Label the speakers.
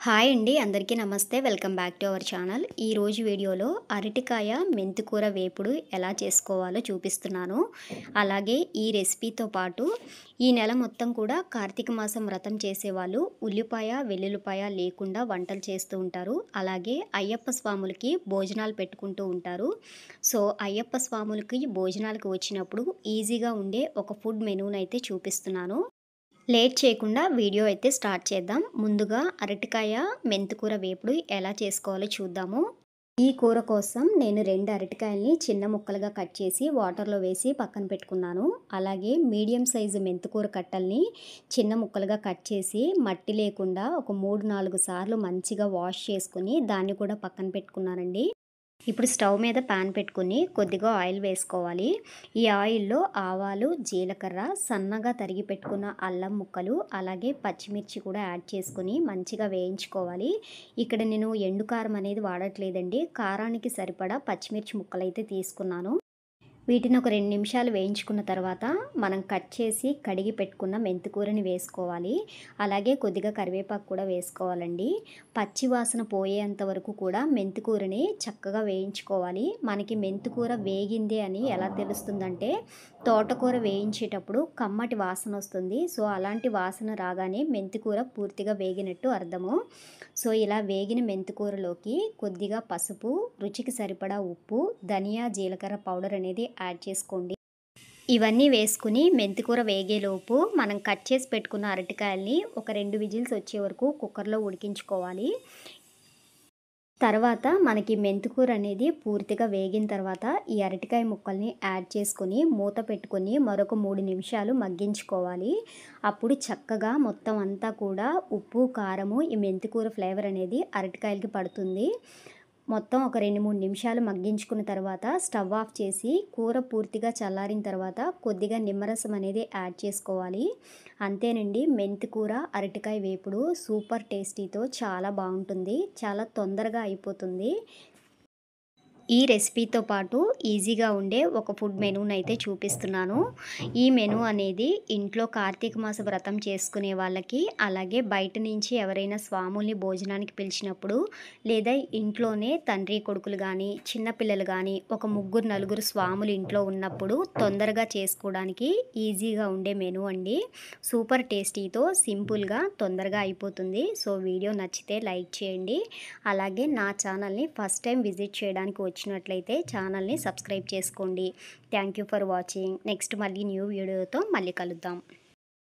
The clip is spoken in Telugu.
Speaker 1: హాయ్ అండి, అందరికీ నమస్తే. Welcome back to our channel. ఈరోజు వీడియోలో అరటికాయ మెంతికూర వేపుడు ఎలా చేసుకోవాలో చూపిస్తున్నాను. అలాగే ఈ రెసిపీతో పాటు ఈ నెల మొత్తం కూడా కార్తీక మాసం వ్రతం చేసేవాళ్ళు ఉల్లిపాయ వెల్లుల్లిపాయ లేకుండా వంటలు చేస్తూ ఉంటారు. అలాగే అయ్యప్ప స్వాములకి భోజనాలు పెట్టుకుంటూ ఉంటారు. సో అయ్యప్ప స్వాములకి భోజనాలకు వచ్చినప్పుడు ఈజీగా ఉండే ఒక ఫుడ్ మెనూనైతే చూపిస్తున్నాను. లేట్ చేయకుండా వీడియో అయితే స్టార్ట్ చేద్దాం. ముందుగా అరటికాయ మెంతికూర వేపుడు ఎలా చేసుకోవాలో చూద్దాము. ఈ కూర కోసం నేను 2 అరటికాయల్ని చిన్న ముక్కలుగా కట్ చేసి వాటర్లో వేసి పక్కన పెట్టుకున్నాను. అలాగే మీడియం సైజు మెంతికూర కట్టల్ని చిన్న ముక్కలుగా కట్ చేసి మట్టి లేకుండా ఒక 3-4 సార్లు మంచిగా వాష్ చేసుకుని దాన్ని కూడా పక్కన పెట్టుకున్నానండి. ఇప్పుడు స్టవ్ మీద ప్యాన్ పెట్టుకుని కొద్దిగా ఆయిల్ వేసుకోవాలి. ఈ ఆయిల్లో ఆవాలు, జీలకర్ర, సన్నగా తరిగి పెట్టుకున్న అల్లం ముక్కలు, అలాగే పచ్చిమిర్చి కూడా యాడ్ చేసుకుని మంచిగా వేయించుకోవాలి. ఇక్కడ నేను ఎండు కారం అనేది వాడట్లేదండి. కారానికి సరిపడా పచ్చిమిర్చి ముక్కలైతే తీసుకున్నాను. వీటిని ఒక 2 నిమిషాలు వేయించుకున్న తర్వాత మనం కట్ చేసి కడిగి పెట్టుకున్న మెంతికూరని వేసుకోవాలి. అలాగే కొద్దిగా కరివేపాకు కూడా వేసుకోవాలండి. పచ్చి వాసన పోయేంత వరకు కూడా మెంతికూరని చక్కగా వేయించుకోవాలి. మనకి మెంతికూర వేగింది అని ఎలా తెలుస్తుందంటే తోటకూర వేయించేటప్పుడు కమ్మటి వాసన వస్తుంది. సో అలాంటి వాసన రాగానే మెంతికూర పూర్తిగా వేగినట్టు అర్థము. సో ఇలా వేగిన మెంతికూరలోకి కొద్దిగా పసుపు, రుచికి సరిపడా ఉప్పు, ధనియా జీలకర్ర పౌడర్ అనేది యాడ్ చేసుకోండి. ఇవన్నీ వేసుకుని మెంతికూర వేగేలోపు మనం కట్ చేసి పెట్టుకున్న అరటికాయల్ని ఒక 2 విజిల్స్ వచ్చే వరకు కుక్కర్లో ఉడికించుకోవాలి. తర్వాత మనకి మెంతికూర అనేది పూర్తిగా వేగిన తర్వాత ఈ అరటికాయ ముక్కల్ని యాడ్ చేసుకొని మూత పెట్టుకొని మరొక 3 నిమిషాలు మగ్గించుకోవాలి. అప్పుడు చక్కగా మొత్తం అంతా కూడా ఉప్పు, కారము, ఈ మెంతికూర ఫ్లేవర్ అనేది అరటికాయలకి పడుతుంది. మొత్తం ఒక 2-3 నిమిషాలు మగ్గించుకున్న తర్వాత స్టవ్ ఆఫ్ చేసి కూర పూర్తిగా చల్లారిన తర్వాత కొద్దిగా నిమ్మరసం అనేది యాడ్ చేసుకోవాలి. అంతేనండి, మెంతికూర అరటికాయ వేపుడు సూపర్ టేస్టీతో చాలా బాగుంటుంది. చాలా తొందరగా అయిపోతుంది. ఈ రెసిపీతో పాటు ఈజీగా ఉండే ఒక ఫుడ్ మెనూనైతే చూపిస్తున్నాను. ఈ మెనూ అనేది ఇంట్లో కార్తీక మాస వ్రతం చేసుకునే వాళ్ళకి, అలాగే బయట నుంచి ఎవరైనా స్వాముల్ని భోజనానికి పిలిచినప్పుడు, లేదా ఇంట్లోనే తండ్రి కొడుకులు కానీ చిన్నపిల్లలు కానీ ఒక 3-4 స్వాములు ఇంట్లో ఉన్నప్పుడు తొందరగా చేసుకోవడానికి ఈజీగా ఉండే మెనూ అండి. సూపర్ టేస్టీతో సింపుల్గా తొందరగా అయిపోతుంది. సో వీడియో నచ్చితే లైక్ చేయండి. అలాగే నా ఛానల్ని ఫస్ట్ టైం విజిట్ చేయడానికి వచ్చినట్లయితే ఛానల్ని సబ్స్క్రైబ్ చేసుకోండి. Thank you for watching. Next మళ్ళీ న్యూ వీడియోతో మళ్ళీ కలుద్దాం.